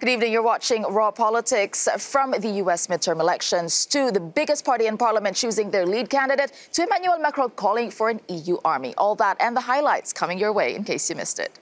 Good evening. You're watching Raw Politics. From the U.S. midterm elections to the biggest party in parliament choosing their lead candidate to Emmanuel Macron calling for an EU army. All that and the highlights coming your way in case you missed it.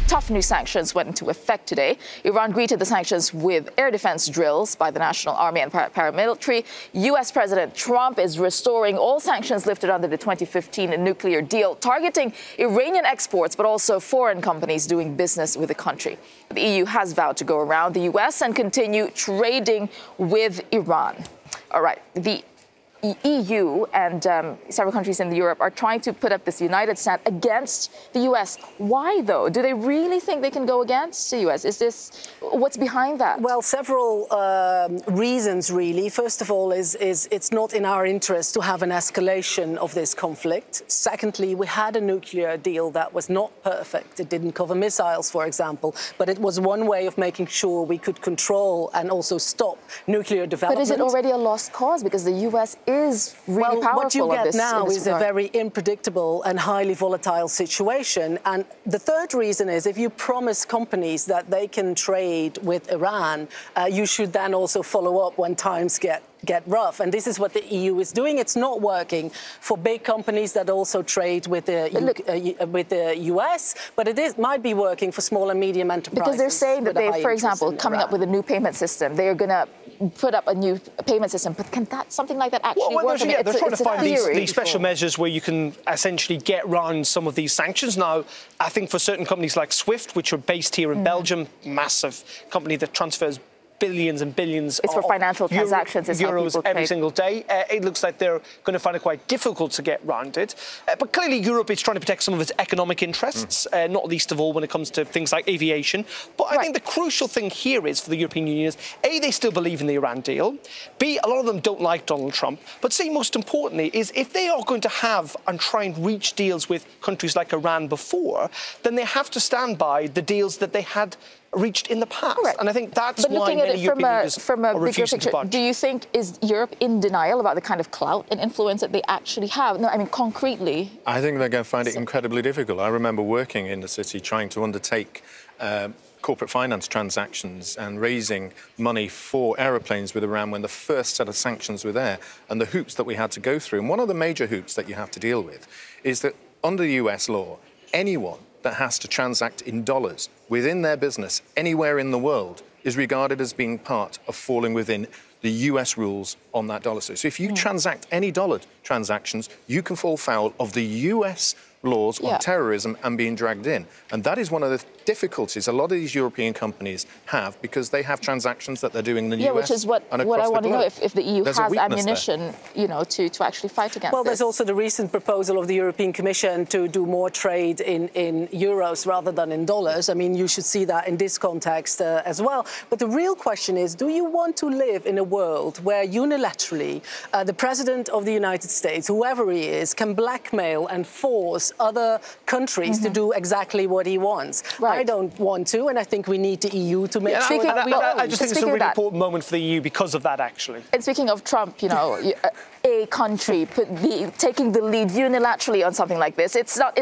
Tough new sanctions went into effect today. Iran greeted the sanctions with air defense drills by the National Army and paramilitary. U.S. President Trump is restoring all sanctions lifted under the 2015 nuclear deal, targeting Iranian exports, but also foreign companies doing business with the country. The EU has vowed to go around the U.S. and continue trading with Iran. All right. The EU and several countries in Europe are trying to put up this united stand against the U.S. Why, though? Do they really think they can go against the U.S.? What's behind that? Well, several reasons, really. First of all, is it's not in our interest to have an escalation of this conflict. Secondly, we had a nuclear deal that was not perfect. It didn't cover missiles, for example, but it was one way of making sure we could control and also stop nuclear development. But is it already a lost cause? Because the U.S. is really powerful. What you get now is a regard. very unpredictable and highly volatile situation. And the third reason is if you promise companies that they can trade with Iran, you should then also follow up when times get rough. And this is what the EU is doing. It's not working for big companies that also trade with the US, but might be working for small and medium enterprises. Because they're saying that they, for example, coming up with a new payment system, they are going to put up a new payment system. But can something like that actually work? They're trying to find these special measures where you can essentially get around some of these sanctions. Now, I think for certain companies like SWIFT, which are based here in Belgium, massive company that transfers billions and billions it's for financial transactions, euros every single day. It looks like they're going to find it quite difficult to get round it. But clearly Europe is trying to protect some of its economic interests, not least of all when it comes to things like aviation. But I think the crucial thing here is for the European Union is, A, they still believe in the Iran deal. B, a lot of them don't like Donald Trump. But C, most importantly, is if they are going to have and try and reach deals with countries like Iran before, then they have to stand by the deals that they had reached in the past. Correct. And I think that's why many European leaders are refusing to budge. Do you think, is Europe in denial about the kind of clout and influence that they actually have? No, I mean, concretely. I think they're going to find it incredibly difficult. I remember working in the city trying to undertake corporate finance transactions and raising money for aeroplanes with Iran when the first set of sanctions were there, and the hoops that we had to go through. And one of the major hoops that you have to deal with is that under US law, anyone that has to transact in dollars within their business anywhere in the world is regarded as being part of falling within the US rules on that dollar. So if you transact any dollar transactions, you can fall foul of the US laws on terrorism and being dragged in. And that is one of the difficulties a lot of these European companies have, because they have transactions that they're doing in the US. Which is what I want to know, if the EU has ammunition, to actually fight against Well, there's also the recent proposal of the European Commission to do more trade in euros rather than in dollars. I mean, you should see that in this context as well. But the real question is, do you want to live in a world where unilaterally the President of the United States, whoever he is, can blackmail and force other countries to do exactly what he wants? Right. I don't want to, and I think we need the EU to make sure that we I just think it's a really important moment for the EU because of that, actually. And speaking of Trump, a country taking the lead unilaterally on something like this, it's not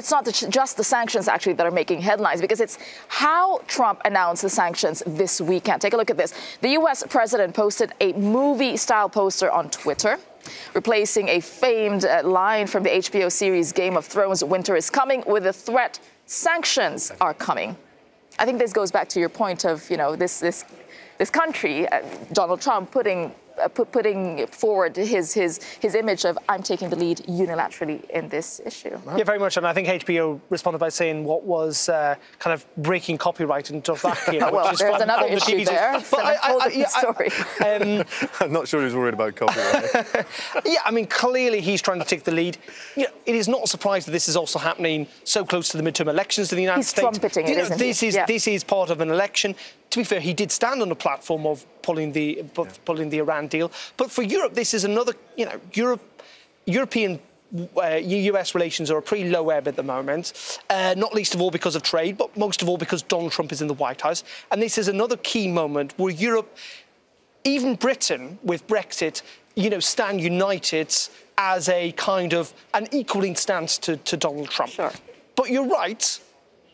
just the sanctions, actually, that are making headlines, because it's how Trump announced the sanctions this weekend. Take a look at this. The U.S. president posted a movie-style poster on Twitter, replacing a famed line from the HBO series Game of Thrones, "Winter is coming," with the threat, "Sanctions are coming." I think this goes back to your point of, this country, Donald Trump, putting forward his image of, I'm taking the lead unilaterally in this issue. Yeah, very much. And I think HBO responded by saying what was kind of breaking copyright and stuff like that. Well, there's another issue there. Story. I'm not sure he's worried about copyright. I mean, clearly he's trying to take the lead. It is not a surprise that this is also happening so close to the midterm elections in the United States. He's trumpeting it, isn't he? This is part of an election. To be fair, he did stand on the platform of pulling the Iran deal. But for Europe, this is another, European US relations are a pretty low ebb at the moment, not least of all because of trade, but most of all because Donald Trump is in the White House. And this is another key moment where Europe, even Britain with Brexit, stand united as a kind of an equaling stance to Donald Trump. Sure. But you're right,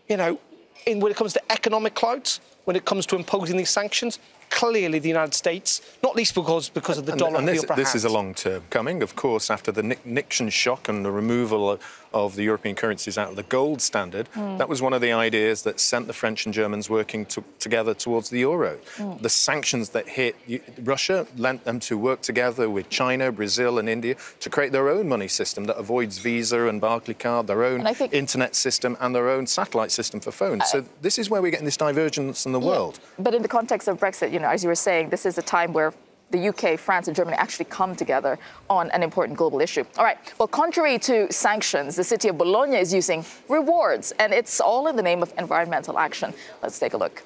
when it comes to economic clout, when it comes to imposing these sanctions? Clearly the United States, not least because of the dollar. And this is a long term coming. Of course, after the Nixon shock and the removal of the European currencies out of the gold standard, that was one of the ideas that sent the French and Germans working together towards the euro. The sanctions that hit Russia lent them to work together with China, Brazil and India to create their own money system that avoids Visa and Barclaycard, their own internet system and their own satellite system for phones. So this is where we're getting this divergence in the world. But in the context of Brexit, as you were saying, this is a time where the UK, France and Germany actually come together on an important global issue. All right. Well, contrary to sanctions, the city of Bologna is using rewards, and it's all in the name of environmental action. Let's take a look.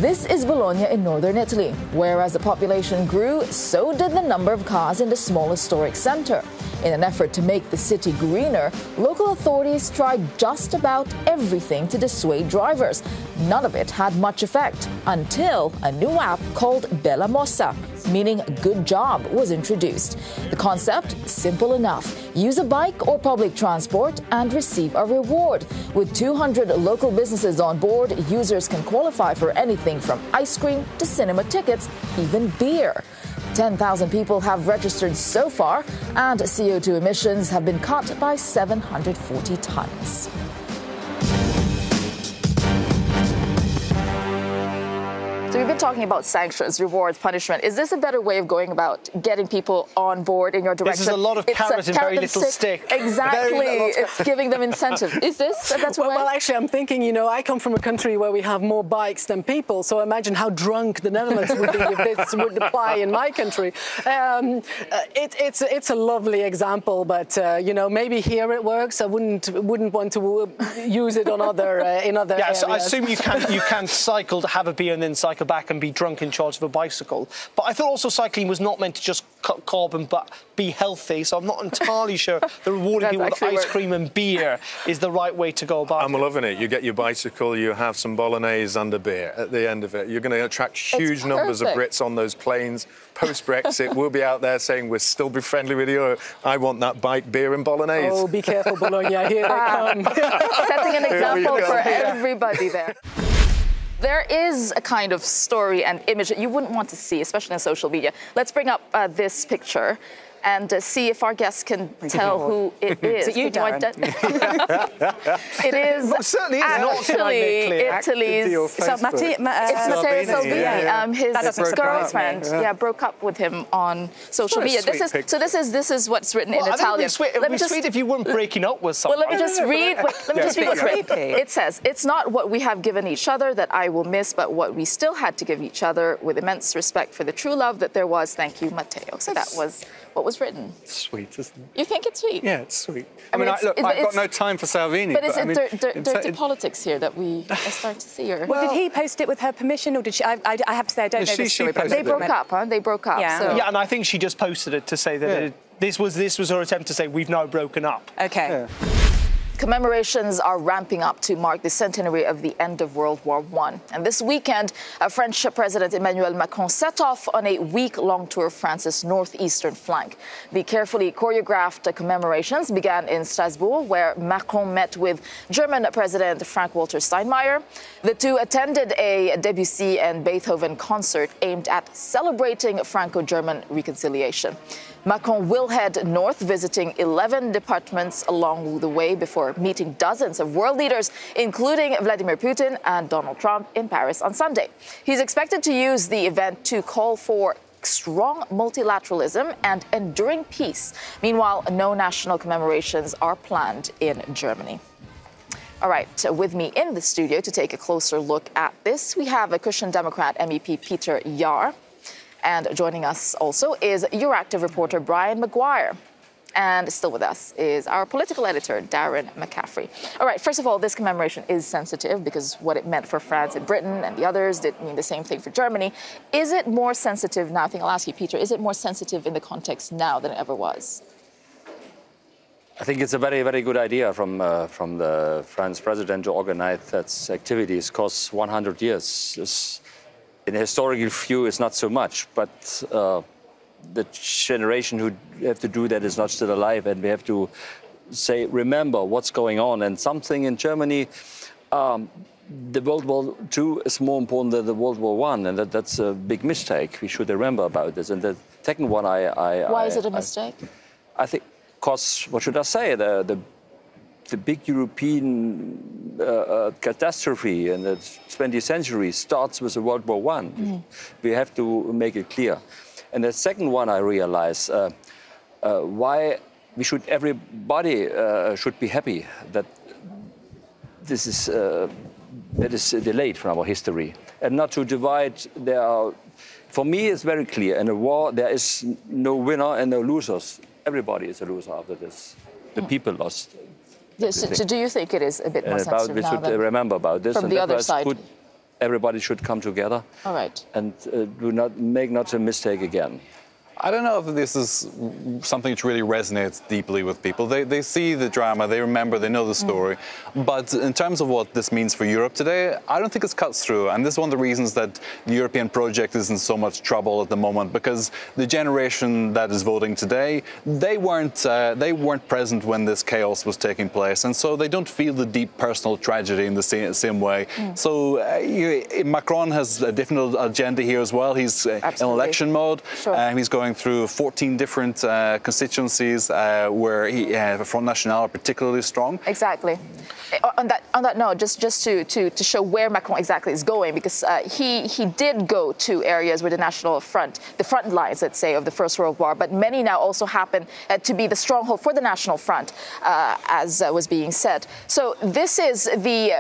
This is Bologna in northern Italy, where as the population grew, so did the number of cars in the small historic centre. In an effort to make the city greener, local authorities tried just about everything to dissuade drivers. None of it had much effect until a new app called Bella Mossa, meaning good job, was introduced. The concept, simple enough. Use a bike or public transport and receive a reward. With 200 local businesses on board, users can qualify for anything from ice cream to cinema tickets, even beer. 10,000 people have registered so far, and CO2 emissions have been cut by 740 tons. So we've been talking about sanctions, rewards, punishment. Is this a better way of going about getting people on board in your direction? This is a lot of carrot and very little stick. Exactly. It's giving them incentive. Is this a better way? Well, actually, I'm thinking, I come from a country where we have more bikes than people, so imagine how drunk the Netherlands would be if this would apply in my country. It's a lovely example, but, maybe here it works. I wouldn't want to use it on in other areas. So I assume you can cycle to have a beer and then cycle back and be drunk in charge of a bicycle. But I thought also cycling was not meant to just cut carbon but be healthy, so I'm not entirely sure the rewarding people with ice cream and beer is the right way to go about it. I'm loving it. You get your bicycle, you have some bolognese under beer at the end of it. You're going to attract huge numbers of Brits on those planes. Post-Brexit, we'll be out there saying we'll still be friendly with you. I want that bike, beer and bolognese. Oh, be careful, Bologna. Here they come. Setting an example for everybody there. There is a kind of story and image that you wouldn't want to see, especially on social media. Let's bring up this picture and see if our guests can tell who it is. Is it you, Darren? It is certainly actually Italy's... It's Matteo Salvini. His girlfriend broke up with him on social media. This is what's written in Italian. It would be sweet if you weren't breaking up with someone. Well, let me just read what's written. It says, "It's not what we have given each other that I will miss, but what we still had to give each other with immense respect for the true love that there was. Thank you, Matteo." So that was what was written. Sweet, isn't it? You think it's sweet? Yeah, it's sweet. I've got no time for Salvini. But is it dirty politics here that we are starting to see here? Well, did he post it with her permission, or did she? I have to say, I don't know this story. They broke up, huh? They broke up. Yeah. So. Yeah, and I think she just posted it to say that this was her attempt to say we've now broken up. Okay. Yeah. Commemorations are ramping up to mark the centenary of the end of World War I. And this weekend, French President Emmanuel Macron set off on a week-long tour of France's northeastern flank. The carefully choreographed commemorations began in Strasbourg, where Macron met with German President Frank-Walter Steinmeier. The two attended a Debussy and Beethoven concert aimed at celebrating Franco-German reconciliation. Macron will head north, visiting 11 departments along the way before meeting dozens of world leaders, including Vladimir Putin and Donald Trump, in Paris on Sunday. He's expected to use the event to call for strong multilateralism and enduring peace. Meanwhile, no national commemorations are planned in Germany. All right, with me in the studio to take a closer look at this, we have a Christian Democrat MEP Peter Jahr. And joining us also is Euractiv reporter Brian Maguire. And still with us is our political editor, Darren McCaffrey. All right, first of all, this commemoration is sensitive because what it meant for France and Britain and the others didn't mean the same thing for Germany. Is it more sensitive now? I think I'll ask you, Peter, is it more sensitive in the context now than it ever was? I think it's a very, very good idea from the French president to organize that activities, because 100 years is, in a historical view, is not so much. But the generation who have to do that is not still alive, and we have to say, remember what's going on. And something in Germany, the World War II is more important than the World War I, and that's a big mistake. We should remember about this. And the second one, Why is it a mistake? I think, because, what should I say, the big European catastrophe in the 20th century starts with the World War I. We have to make it clear. And the second one, I realize, why everybody should be happy that this is that is delayed from our history, and not to divide. For me, it's very clear. In a war, there is no winner and no losers. Everybody is a loser after this. The people lost. So do you think it is a bit more sensitive we now should remember about this. From and the other side? Everybody should come together. All right. And do not make a mistake again. I don't know if this is something which really resonates deeply with people. They see the drama, they remember, they know the story. But in terms of what this means for Europe today, I don't think it's cuts through. And this is one of the reasons that the European project is in so much trouble at the moment, because the generation that is voting today, they weren't present when this chaos was taking place. And so they don't feel the deep personal tragedy in the same way. So Macron has a different agenda here as well. He's in election mode. Sure. He's going through 14 different constituencies where Front National are particularly strong. Exactly. On that note, just to show where Macron exactly is going, because he did go to areas where the front lines, let's say, of the First World War, but many now also happen to be the stronghold for the National Front, as was being said. So this is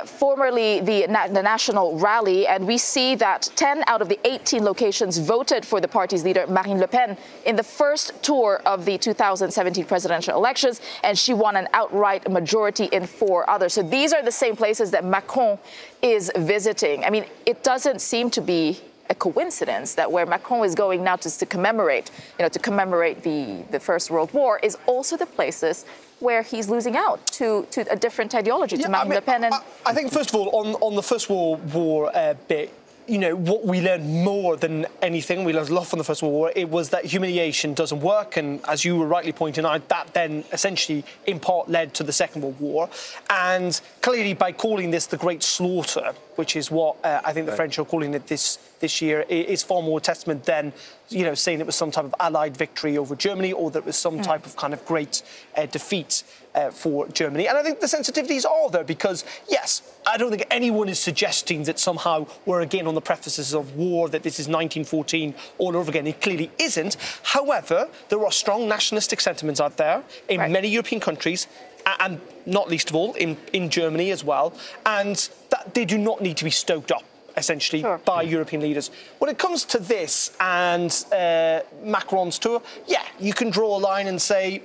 formerly the National Rally, and we see that 10 out of the 18 locations voted for the party's leader, Marine Le Pen, in the first tour of the 2017 presidential elections, and she won an outright majority in 4 others. So these are the same places that Macron is visiting. I mean, it doesn't seem to be a coincidence that where Macron is going now to commemorate the First World War is also the places where he's losing out to a different ideology, to Marine Le Pen. I think, first of all, on the First World War bit, what we learned more than anything, we learned a lot from the First World War, it was that humiliation doesn't work. And as you were rightly pointing out, that then essentially in part led to the Second World War. And clearly by calling this the Great Slaughter, which is what I think the French are calling it this year, is far more testament than, saying it was some type of Allied victory over Germany, or that it was some type of kind of great defeat for Germany. And I think the sensitivities are there because, yes, I don't think anyone is suggesting that somehow we're again on the precipices of war, that this is 1914 all over again. It clearly isn't. However, there are strong nationalistic sentiments out there in many European countries, and not least of all in Germany as well, and that they do not need to be stoked up, essentially, by European leaders. When it comes to this and Macron's tour, you can draw a line and say,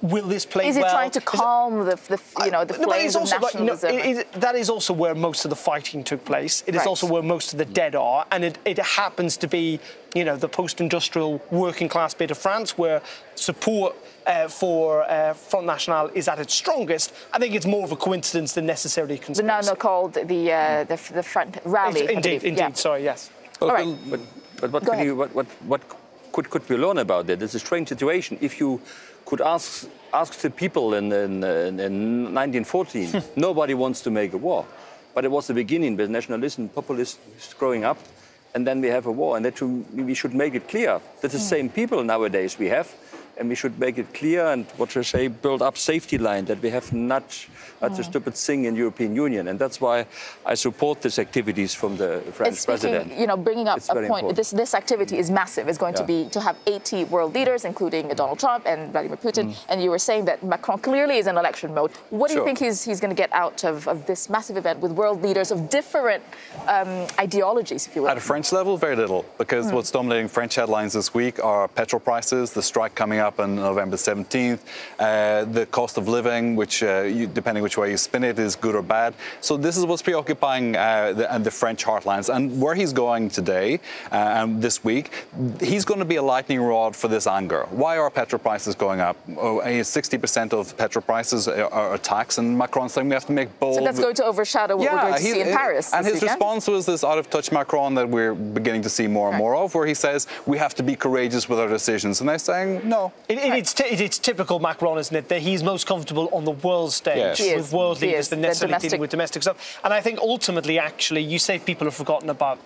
will this play well? Is he trying to calm the flames of nationalism? That is also where most of the fighting took place. It is also where most of the dead are, and it happens to be, the post-industrial working class bit of France where support for Front National is at its strongest. I think it's more of a coincidence than necessarily a conspiracy. The now called the Front Rally. Indeed. Sorry, yes. Well, all right. But what could we learn about that? It's a strange situation. If you could ask the people in 1914, nobody wants to make a war. But it was the beginning with nationalism, populism growing up, and then we have a war. And that we should make it clear that the same people nowadays we have, and we should make it clear and, build up safety line that we have not a stupid thing in European Union. And that's why I support these activities from the French president. Bringing up a point, this activity is massive. It's going to have 80 world leaders, including Donald Trump and Vladimir Putin. And you were saying that Macron clearly is in election mode. What do you think he's going to get out of this massive event with world leaders of different ideologies, if you will? At a French level, very little, because what's dominating French headlines this week are petrol prices, the strike coming up up on November 17th. The cost of living, which, depending which way you spin it, is good or bad. So this is what's preoccupying the French heartlands. And where he's going today and this week, he's going to be a lightning rod for this anger. Why are petrol prices going up? 60% of petrol prices are tax, and Macron's saying we have to make bold... So that's going to overshadow what we're going to see in Paris And this his weekend? response was this out-of-touch Macron that we're beginning to see more and more of, where he says we have to be courageous with our decisions. And they're saying no. It's typical Macron, isn't it, that he's most comfortable on the world stage with world leaders than necessarily dealing with domestic stuff. And I think ultimately, actually, you say people have forgotten about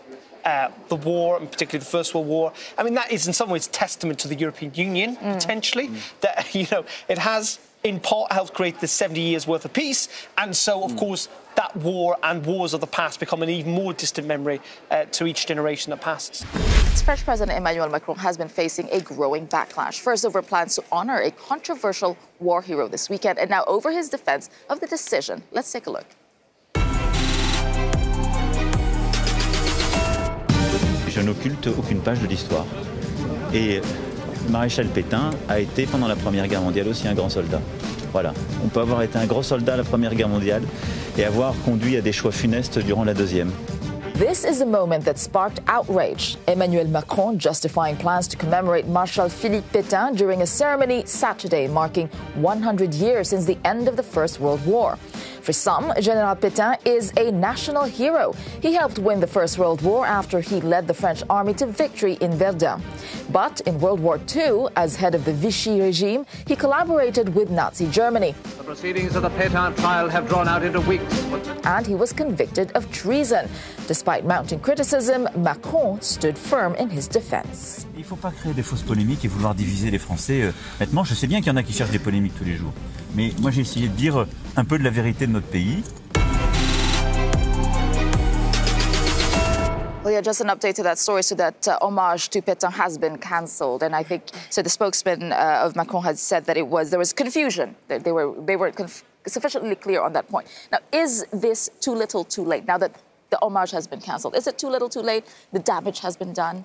the war, and particularly the First World War. I mean, that is in some ways testament to the European Union, potentially, that, you know, it has in part helped create the 70 years worth of peace. And so, of course, that war and wars of the past become an even more distant memory to each generation that passes. French President Emmanuel Macron has been facing a growing backlash, first over plans to honor a controversial war hero this weekend, and now over his defense of the decision. Let's take a look. Je n'occulte aucune page de l'histoire. Et Maréchal Pétain a été, pendant la Première Guerre mondiale, aussi un grand soldat. Voilà. On peut avoir été un gros soldat à la Première Guerre mondiale et avoir conduit à des choix funestes durant la Deuxième. This is a moment that sparked outrage. Emmanuel Macron justifying plans to commemorate Marshal Philippe Pétain during a ceremony Saturday marking 100 years since the end of the First World War. For some, General Pétain is a national hero. He helped win the First World War after he led the French army to victory in Verdun. But in World War II, as head of the Vichy regime, he collaborated with Nazi Germany. The proceedings of the Pétain trial have drawn out into weeks. And he was convicted of treason. Despite mounting criticism, Macron stood firm in his defense. Il ne faut pas créer des fausses polémiques et vouloir diviser les Français. Honnêtement, je sais bien qu'il y en a qui cherchent des polémiques tous les jours. Mais moi, j'ai essayé de dire un peu de la vérité de notre pays. Well, yeah, just an update to that story. So that homage to Pétain has been cancelled, and I think so. The spokesman of Macron had said that there was confusion. That they were sufficiently clear on that point. Now, is this too little, too late? Now that the homage has been cancelled, is it too little, too late? The damage has been done.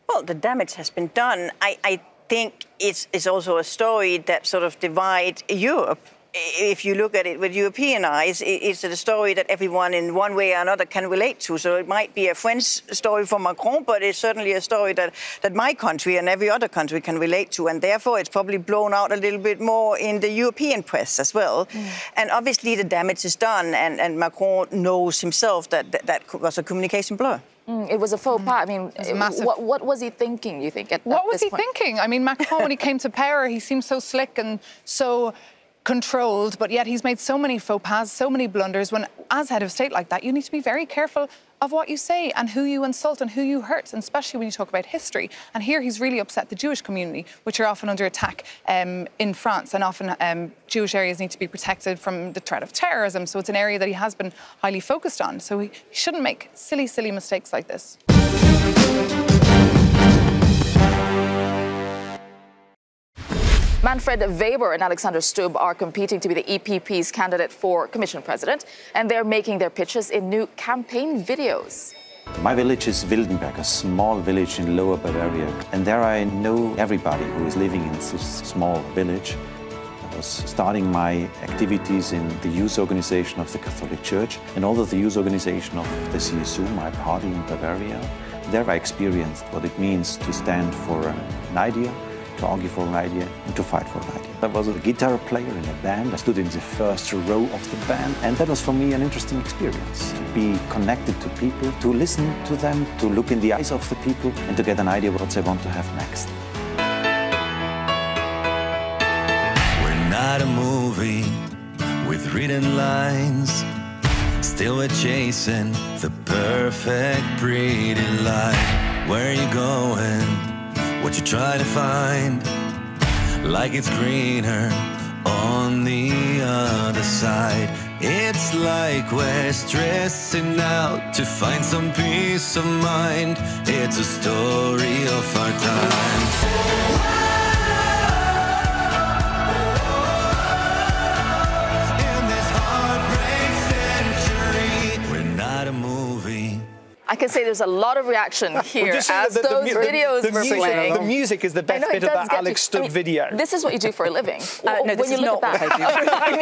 Well, the damage has been done. I think it's also a story that sort of divides Europe. If you look at it with European eyes, it's a story that everyone in one way or another can relate to. So it might be a French story for Macron, but it's certainly a story that my country and every other country can relate to. And therefore, it's probably blown out a little bit more in the European press as well. And obviously, the damage is done. And Macron knows himself that was a communication blur. It was a faux pas. I mean, what was he thinking, you think, at What was this he point? thinking? I mean, Macron, when he came to power, he seemed so slick and so controlled, but yet he's made so many faux pas, so many blunders. When, as head of state like that, you need to be very careful of what you say and who you insult and who you hurt, and especially when you talk about history. And here he's really upset the Jewish community, which are often under attack in France, and often Jewish areas need to be protected from the threat of terrorism. So it's an area that he has been highly focused on. So he shouldn't make silly, silly mistakes like this. Manfredo Weber and Alexander Stubb are competing to be the EPP's candidate for Commission President, and they're making their pitches in new campaign videos. My village is Wildenberg, a small village in Lower Bavaria, and there I know everybody who is living in this small village. I was starting my activities in the youth organization of the Catholic Church and also the youth organization of the CSU, my party in Bavaria. There I experienced what it means to stand for an idea, to argue for an idea, and to fight for an idea. I was a guitar player in a band. I stood in the first row of the band, and that was for me an interesting experience. To be connected to people, to listen to them, to look in the eyes of the people, and to get an idea what they want to have next. We're not a movie with written lines. Still we're chasing the perfect pretty life. Where are you going? What you try to find, like it's greener on the other side. It's like we're stressing out to find some peace of mind. It's a story of our time. In this heartbreak century, we're not a movie I can say there's a lot of reaction here as those videos were playing. The music is the best bit of that Alex Stubb video. This is what you do for a living. No, this is not what I do. I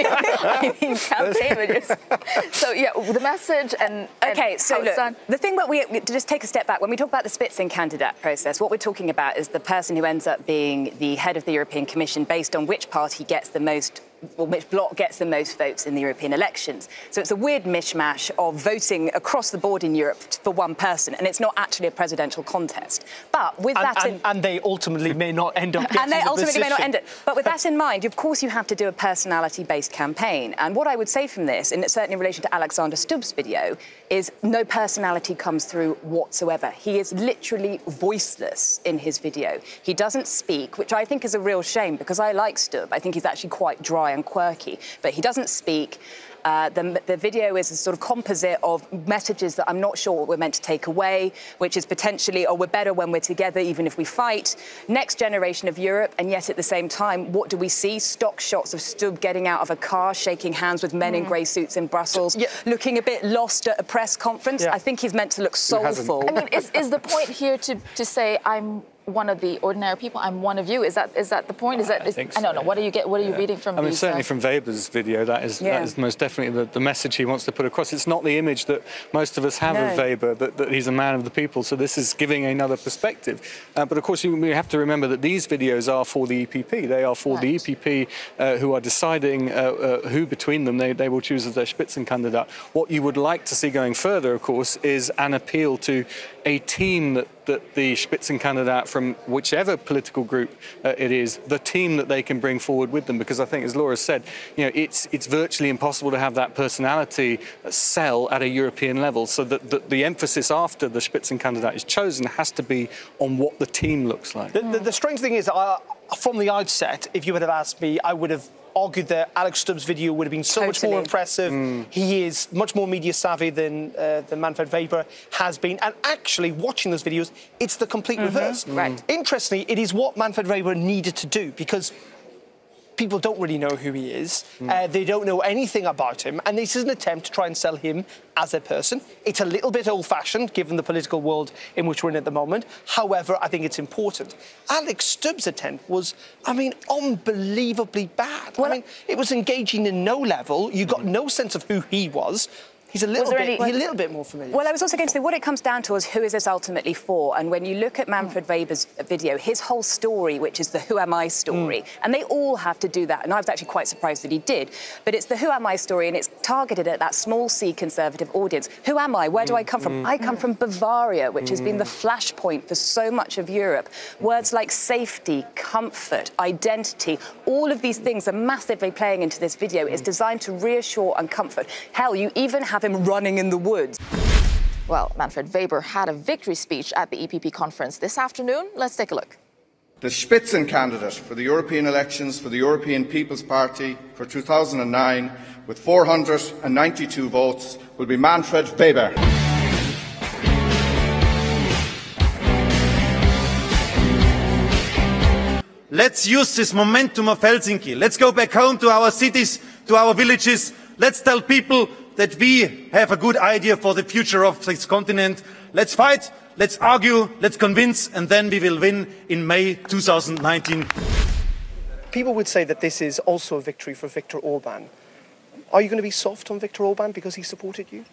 mean campaign videos. So, yeah, the message and OK, so look, the thing that we to just take a step back, when we talk about the Spitzenkandidat process, what we're talking about is the person who ends up being the head of the European Commission based on which party gets the most, or which bloc gets the most votes in the European elections. So it's a weird mishmash of voting across the board in Europe for one person, and it's not actually a presidential contest. But with and they ultimately may not end up getting and they ultimately position. may not end it. But with that in mind, of course, you have to do a personality-based campaign. And what I would say from this, and certainly in relation to Alexander Stubb's video, is no personality comes through whatsoever. He is literally voiceless in his video. He doesn't speak, which I think is a real shame because I like Stubb. I think he's actually quite dry and quirky, but he doesn't speak. The video is a sort of composite of messages that I'm not sure what we're meant to take away, which is potentially, oh, we're better when we're together, even if we fight. Next generation of Europe, and yet at the same time, what do we see? Stock shots of Stubb getting out of a car, shaking hands with men in grey suits in Brussels, looking a bit lost at a press conference. I think he's meant to look soulful. I mean, is the point here to say I'm one of the ordinary people? I'm one of you. Is that the point? I don't know. What are you reading from? I mean, certainly from Weber's video, that is most definitely the message he wants to put across. It's not the image that most of us have of Weber, that he's a man of the people. So this is giving another perspective. But of course, we have to remember that these videos are for the EPP. They are for the EPP who are deciding who between them they will choose as their Spitzenkandidat. What you would like to see going further, of course, is an appeal to a team that the Spitzenkandidat from whichever political group it is, the team that they can bring forward with them. Because I think, as Laura said, it's virtually impossible to have that personality sell at a European level. So that the emphasis after the Spitzenkandidat is chosen has to be on what the team looks like. The strange thing is, from the outset, if you would have asked me, I would have argued that Alex Stubb's video would have been so much more impressive. He is much more media savvy than Manfred Weber has been. And actually, watching those videos, it's the complete reverse. Right. Interestingly, it is what Manfred Weber needed to do because people don't really know who he is. They don't know anything about him. And this is an attempt to try and sell him as a person. It's a little bit old-fashioned, given the political world in which we're in at the moment. However, I think it's important. Alex Stubb's attempt was, I mean, unbelievably bad. Well, I mean, it was engaging in no level. You got no sense of who he was. He's a little bit more familiar. Well, I was also going to say, what it comes down to is who is this ultimately for? And when you look at Manfred Weber's video, his whole story, which is the who am I story, and they all have to do that, and I was actually quite surprised that he did, but it's the who am I story, and it's targeted at that small C conservative audience. Who am I? Where do I come from? I come from Bavaria, which has been the flashpoint for so much of Europe. Words like safety, comfort, identity, all of these things are massively playing into this video. It's designed to reassure and comfort. Hell, you even have him running in the woods. Well, Manfred Weber had a victory speech at the EPP conference this afternoon. Let's take a look. The Spitzencandidate for the European elections for the European People's Party for 2009 with 492 votes will be Manfred Weber. Let's use this momentum of Helsinki. Let's go back home to our cities, to our villages. Let's tell people that we have a good idea for the future of this continent. Let's fight, let's argue, let's convince, and then we will win in May 2019. People would say that this is also a victory for Viktor Orban. Are you going to be soft on Viktor Orban because he supported you?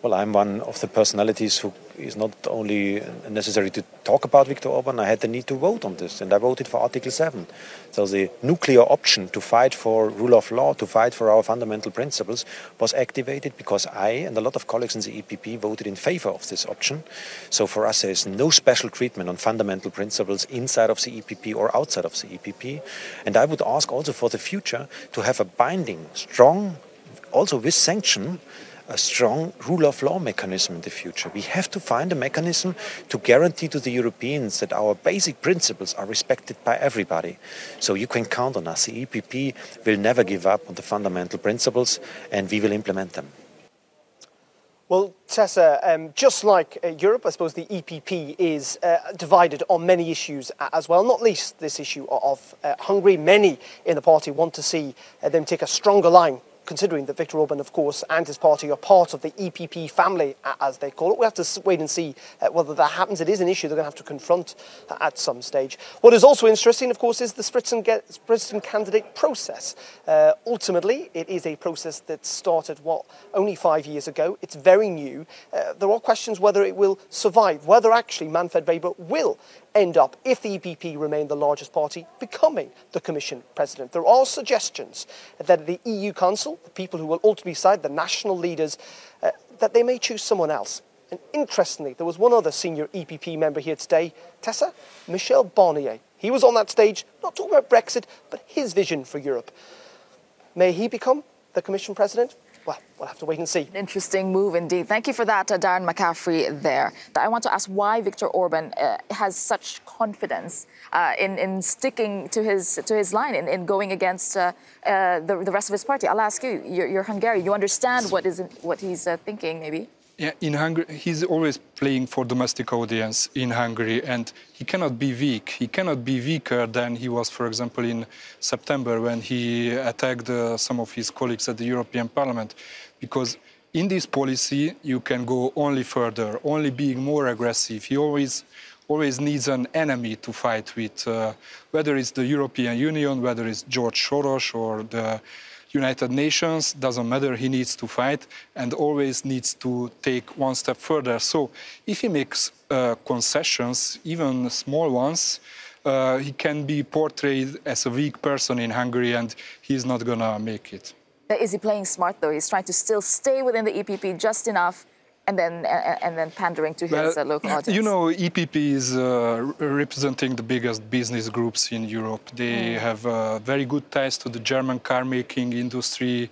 Well, I'm one of the personalities who is not only necessary to talk about Viktor Orban, I had the need to vote on this, and I voted for Article 7. So the nuclear option to fight for rule of law, to fight for our fundamental principles, was activated because I and a lot of colleagues in the EPP voted in favor of this option. So for us, there is no special treatment on fundamental principles inside of the EPP or outside of the EPP. And I would ask also for the future to have a binding, strong, also with sanction, a strong rule of law mechanism in the future. We have to find a mechanism to guarantee to the Europeans that our basic principles are respected by everybody. So you can count on us. The EPP will never give up on the fundamental principles, and we will implement them. Well, Tessa, just like Europe, I suppose the EPP is divided on many issues as well, not least this issue of Hungary. Many in the party want to see them take a stronger line considering that Viktor Orban, of course, and his party are part of the EPP family, as they call it. We have to wait and see whether that happens. It is an issue they're going to have to confront at some stage. What is also interesting, of course, is the Spritzen candidate process. Ultimately, it is a process that started, only 5 years ago. It's very new. There are questions whether it will survive, whether actually Manfred Weber will end up, if the EPP remain the largest party, becoming the Commission President. There are suggestions that the EU Council, the people who will ultimately decide, the national leaders, that they may choose someone else. And interestingly, there was one other senior EPP member here today, Tessa, Michel Barnier. He was on that stage, not talking about Brexit, but his vision for Europe. May he become the Commission President? Well, we'll have to wait and see. Interesting move indeed. Thank you for that, Darren McCaffrey there. I want to ask why Viktor Orban has such confidence in sticking to his line, in going against the rest of his party. I'll ask you. You're Hungarian. You understand what he's thinking, maybe? Yeah, in Hungary, he's always playing for domestic audience in Hungary, and he cannot be weak. He cannot be weaker than he was, for example, in September when he attacked some of his colleagues at the European Parliament. Because in this policy, you can go only further, only being more aggressive. He always needs an enemy to fight with, whether it's the European Union, whether it's George Soros or the United Nations, doesn't matter, he needs to fight and always needs to take one step further. So if he makes concessions, even small ones, he can be portrayed as a weak person in Hungary and he's not gonna make it. Is he playing smart though? He's trying to still stay within the EPP just enough and then pandering to his local audience. You know, EPP is representing the biggest business groups in Europe. They have very good ties to the German car-making industry,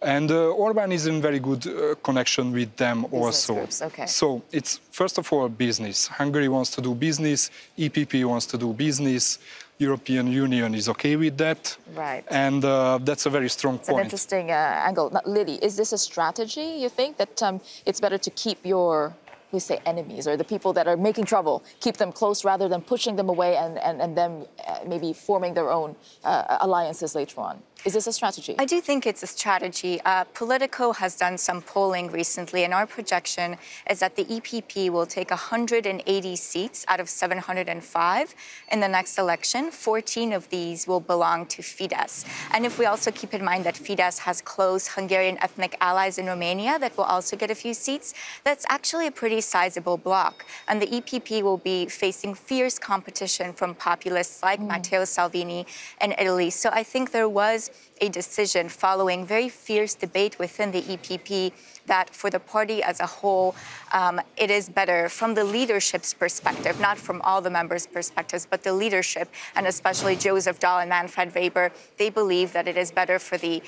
and Orban is in very good connection with them business also. Groups, okay. So it's first of all business. Hungary wants to do business, EPP wants to do business. European Union is okay with that, right? And that's a very strong point. It's an interesting angle. Now, Lily, is this a strategy? You think that it's better to keep your, we say, enemies or the people that are making trouble, keep them close rather than pushing them away and them maybe forming their own alliances later on? Is this a strategy? I do think it's a strategy. Politico has done some polling recently, and our projection is that the EPP will take 180 seats out of 705 in the next election. 14 of these will belong to Fidesz. And if we also keep in mind that Fidesz has close Hungarian ethnic allies in Romania that will also get a few seats, that's actually a pretty sizable bloc. And the EPP will be facing fierce competition from populists like Matteo Salvini in Italy. So I think there was a decision following very fierce debate within the EPP that for the party as a whole, it is better from the leadership's perspective, not from all the members' perspectives, but the leadership, and especially Joseph Daul and Manfred Weber, they believe that it is better for the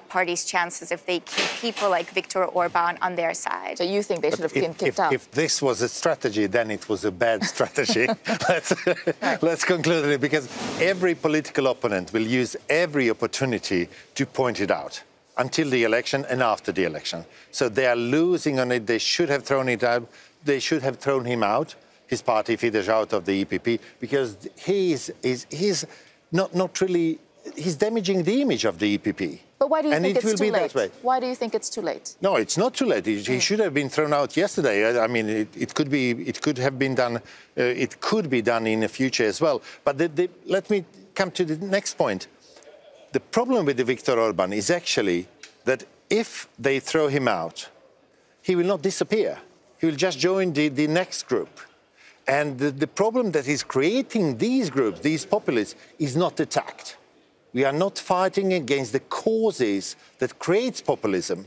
party's chances if they keep people like Viktor Orban on their side. So you think they should have been kicked out? If this was a strategy, then it was a bad strategy. Let's conclude it, because every political opponent will use every opportunity to point it out until the election and after the election. So they are losing on it. They should have thrown it out. They should have thrown him out, his party Fidesz, out of the EPP, because he's not really, he's damaging the image of the EPP. But why do you think it's too late? That way. Why do you think it's too late? No, it's not too late. He should have been thrown out yesterday. I mean, it could have been done. It could be done in the future as well. But let me come to the next point. The problem with the Viktor Orban is actually that if they throw him out, he will not disappear. He will just join the next group. And the problem that is creating these groups, these populists, is not attacked. We are not fighting against the causes that creates populism.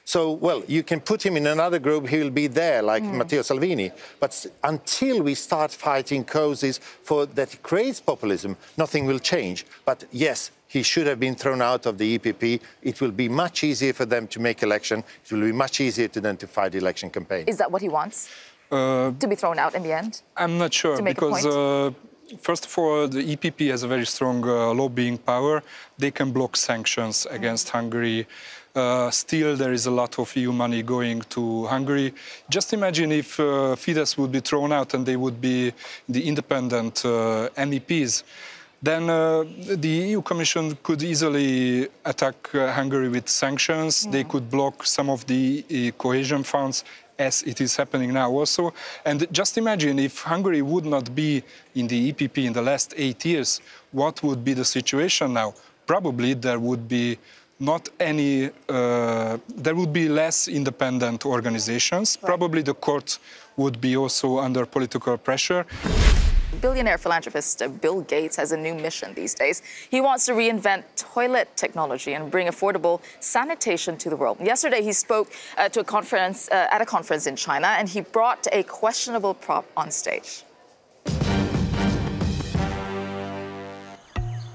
So, well, you can put him in another group, he will be there, like Matteo Salvini. But until we start fighting causes that creates populism, nothing will change. But yes, he should have been thrown out of the EPP. It will be much easier for them to make election. It will be much easier to them to fight the election campaign. Is that what he wants? To be thrown out in the end? I'm not sure, because first of all, the EPP has a very strong lobbying power. They can block sanctions against Hungary. Still, there is a lot of EU money going to Hungary. Just imagine if Fidesz would be thrown out and they would be the independent MEPs. then the EU Commission could easily attack Hungary with sanctions. They could block some of the cohesion funds, as it is happening now also. And just imagine if Hungary would not be in the EPP in the last 8 years, what would be the situation now? Probably there would be not any, there would be less independent organizations. Right. Probably the court would be also under political pressure. Billionaire philanthropist Bill Gates has a new mission these days. He wants to reinvent toilet technology and bring affordable sanitation to the world. Yesterday, he spoke to a conference at a conference in China, and he brought a questionable prop on stage.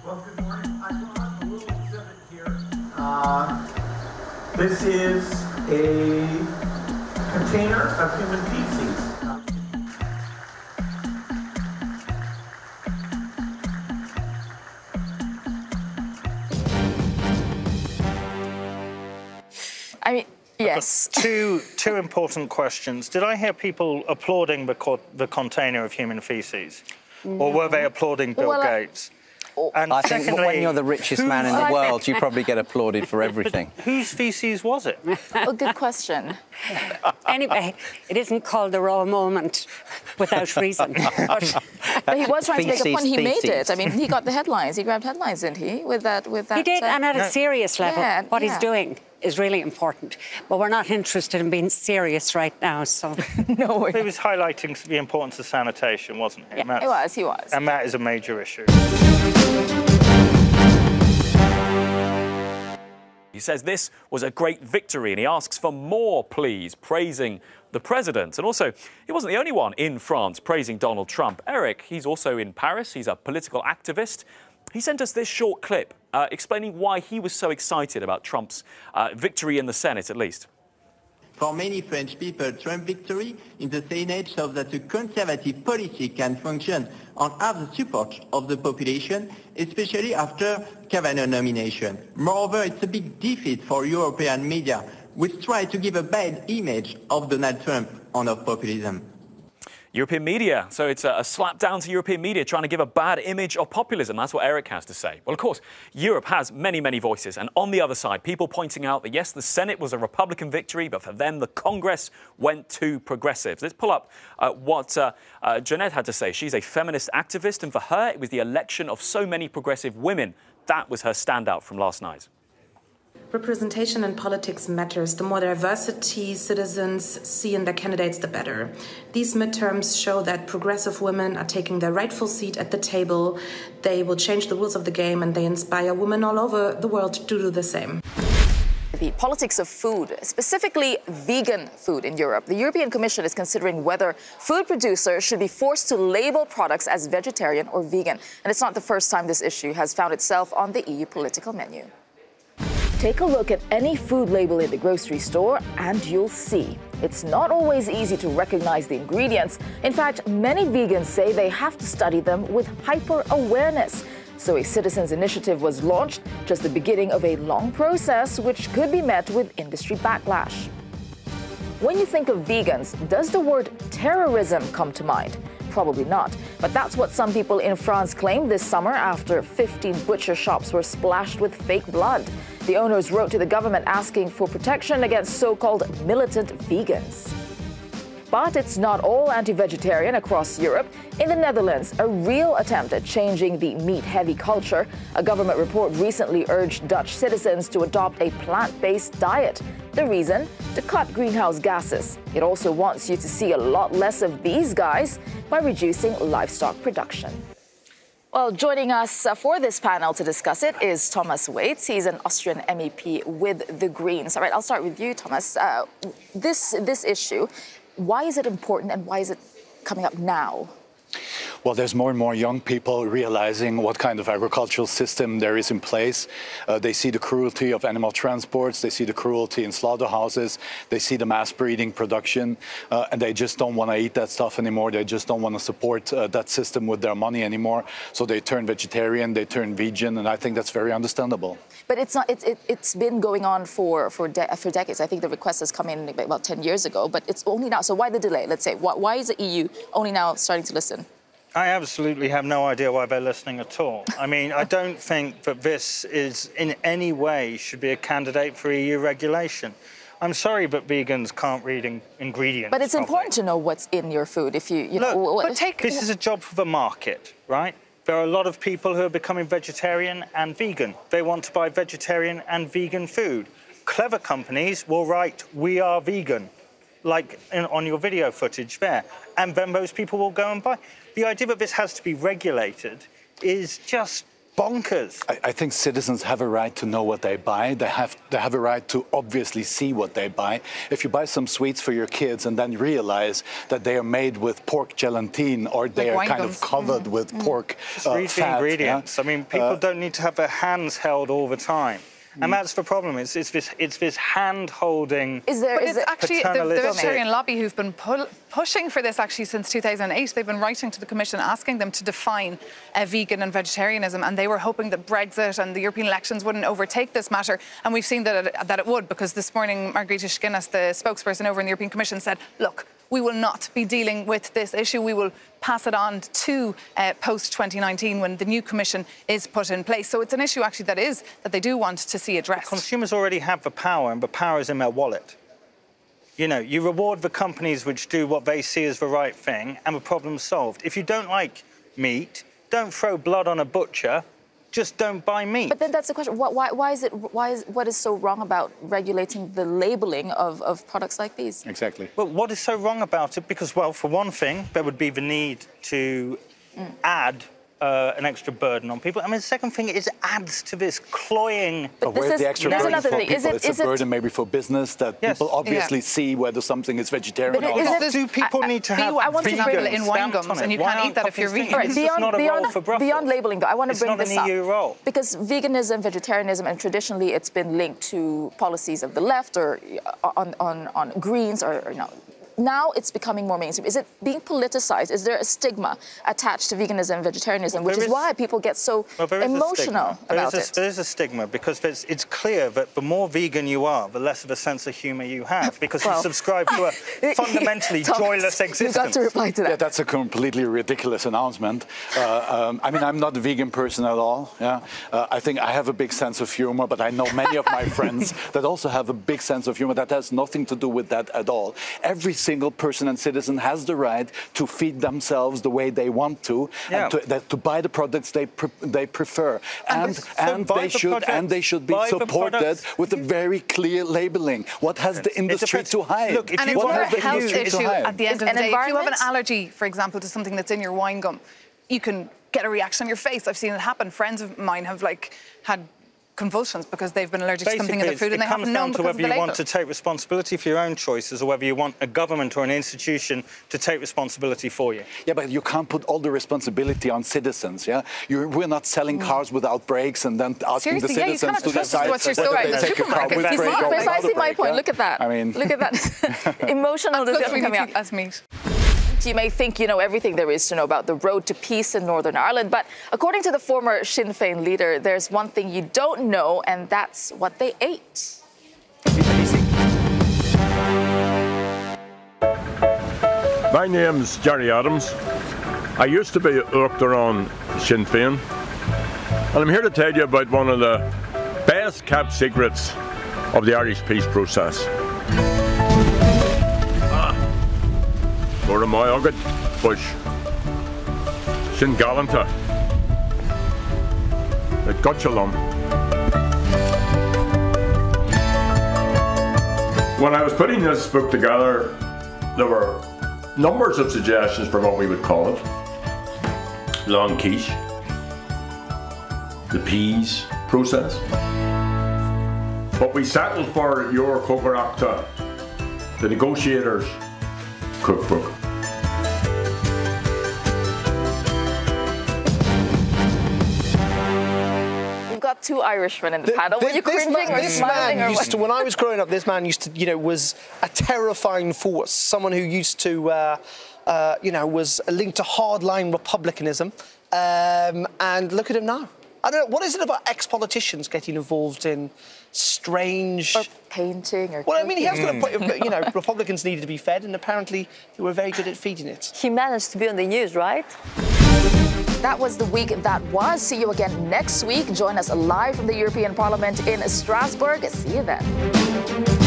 Well, good morning. I brought a little exhibit here. This is a container of human feces. I mean, yes. Two important questions. Did I hear people applauding the container of human feces? No. Or were they applauding Bill Gates? And I think when you're the richest man in the world, you probably get applauded for everything. Whose feces was it? Oh, good question. Anyway, it isn't called a raw moment without reason. But he was trying to make a point. He made it. I mean, he got the headlines. He grabbed headlines, didn't he? With that. He did, and at a serious level. What he's doing is really important. But we're not interested in being serious right now, so... No. He was highlighting the importance of sanitation, wasn't he? Yeah, he was. And that is a major issue. He says this was a great victory, and he asks for more pleas, praising the president. And also, he wasn't the only one in France praising Donald Trump. Eric, he's also in Paris. He's a political activist. He sent us this short clip explaining why he was so excited about Trump's victory in the Senate, at least. For many French people, Trump's victory in the Senate shows that a conservative policy can function and have the support of the population, especially after Kavanaugh nomination. Moreover, it's a big defeat for European media, which try to give a bad image of Donald Trump and of populism. European media. So it's a slap down to European media trying to give a bad image of populism. That's what Eric has to say. Well, of course, Europe has many, many voices. And on the other side, people pointing out that, yes, the Senate was a Republican victory, but for them, the Congress went to progressives. Let's pull up what Jeanette had to say. She's a feminist activist, and for her, it was the election of so many progressive women. That was her standout from last night. Representation in politics matters. The more diversity citizens see in their candidates, the better. These midterms show that progressive women are taking their rightful seat at the table. They will change the rules of the game, and they inspire women all over the world to do the same. The politics of food, specifically vegan food in Europe. The European Commission is considering whether food producers should be forced to label products as vegetarian or vegan. And it's not the first time this issue has found itself on the EU political menu. Take a look at any food label in the grocery store and you'll see. It's not always easy to recognize the ingredients. In fact, many vegans say they have to study them with hyper-awareness. So a citizens' initiative was launched, just the beginning of a long process which could be met with industry backlash. When you think of vegans, does the word terrorism come to mind? Probably not. But that's what some people in France claimed this summer after 15 butcher shops were splashed with fake blood. The owners wrote to the government asking for protection against so-called militant vegans. But it's not all anti-vegetarian across Europe. In the Netherlands, a real attempt at changing the meat-heavy culture. A government report recently urged Dutch citizens to adopt a plant-based diet. The reason? To cut greenhouse gases. It also wants you to see a lot less of these guys by reducing livestock production. Well, joining us for this panel to discuss it is Thomas Waits. He's an Austrian MEP with the Greens. All right, I'll start with you, Thomas. This issue, why is it important and why is it coming up now? Well, there's more and more young people realizing what kind of agricultural system there is in place. They see the cruelty of animal transports, they see the cruelty in slaughterhouses, they see the mass breeding production, and they just don't want to eat that stuff anymore. They just don't want to support that system with their money anymore. So they turn vegetarian, they turn vegan, and I think that's very understandable. But it's not. It's been going on for decades. I think the request has come in about 10 years ago, but it's only now. So why the delay? Let's say why is the EU only now starting to listen? I absolutely have no idea why they're listening at all. I mean, I don't think that this is in any way should be a candidate for EU regulation. I'm sorry, but vegans can't read ingredients. But it's important to know what's in your food. If you know, this is a job for the market, right? There are a lot of people who are becoming vegetarian and vegan. They want to buy vegetarian and vegan food. Clever companies will write, "We are vegan," like on your video footage there, and then those people will go and buy. The idea that this has to be regulated is just bonkers. I think citizens have a right to know what they buy. They have a right to obviously see what they buy. If you buy some sweets for your kids and then realize that they are made with pork gelatine or they are kind of covered with pork read the ingredients. Yeah? I mean, people don't need to have their hands held all the time. And that's the problem. It's this hand-holding. It's actually the vegetarian lobby who've been pushing for this actually since 2008. They've been writing to the Commission asking them to define vegan and vegetarianism, and they were hoping that Brexit and the European elections wouldn't overtake this matter. And we've seen that it would, because this morning Margrethe Schinas, the spokesperson over in the European Commission, said, "Look, we will not be dealing with this issue. We will pass it on to post-2019 when the new Commission is put in place." So it's an issue actually that they do want to see addressed. Consumers already have the power, and the power is in their wallet. You know, you reward the companies which do what they see as the right thing, and the problem's solved. If you don't like meat, don't throw blood on a butcher. Just don't buy meat. But then that's the question. What is so wrong about regulating the labeling of products like these? Exactly. Well, what is so wrong about it? Because, well, for one thing, there would be the need to add an extra burden on people. I mean, the second thing is it adds to this cloying. But where's the extra burden for people? It's a burden maybe for business that people obviously see whether something is vegetarian or not. Do people need to have vegan in wine gums, and you can't eat that if you're vegan? Right, beyond labeling, though, I want to bring this up. It's not an EU role. Because veganism, vegetarianism, and traditionally it's been linked to policies of the left or on Greens or no. Now it's becoming more mainstream. Is it being politicized? Is there a stigma attached to veganism and vegetarianism, which is why people get so emotional about it? There is a stigma because it's clear that the more vegan you are, the less of a sense of humour you have, because you subscribe to a fundamentally joyless existence. You've got to reply to that. Yeah, that's a completely ridiculous announcement. I mean, I'm not a vegan person at all. Yeah, I think I have a big sense of humour, but I know many of my friends that also have a big sense of humour. That has nothing to do with that at all. Every single person and citizen has the right to feed themselves the way they want to, and to buy the products they prefer, and they should be supported with a very clear labeling. What has the industry to hide? Look, and it's not a health issue at the end of the day. If you have an allergy, for example, to something that's in your wine gum, you can get a reaction on your face. I've seen it happen. Friends of mine have had convulsions because they've been allergic to something in their food, and they haven't known because of the label. It comes down to whether you want to take responsibility for your own choices or whether you want a government or an institution to take responsibility for you. Yeah, but you can't put all the responsibility on citizens, yeah? We're not selling cars without brakes and then asking the citizens to decide whether they take a car with brake or without a brake. Precisely my point. Look at that. I mean, look at that. Emotional decision coming out. As meat. You may think you know everything there is to know about the road to peace in Northern Ireland, but according to the former Sinn Féin leader, there's one thing you don't know, and that's what they ate. My name's Jerry Adams. I used to be elector on Sinn Féin, and I'm here to tell you about one of the best kept secrets of the Irish peace process. Or am I agad bush? Sin Galanta. It Gotchalum. When I was putting this book together, there were numbers of suggestions for what we would call it. Long quiche. The peas process. But we settled for your Cogaracta, the negotiators' cookbook. We've got two Irishmen in the panel. Were you cringing or smiling or what? When I was growing up, this man used to, was a terrifying force. Someone who used to, was linked to hardline republicanism. And look at him now. I don't know, what is it about ex-politicians getting involved in strange... Or painting or... Well, I mean, he has got a point, Republicans needed to be fed, and apparently they were very good at feeding it. He managed to be on the news, right? That was the week that was. See you again next week. Join us live from the European Parliament in Strasbourg. See you then.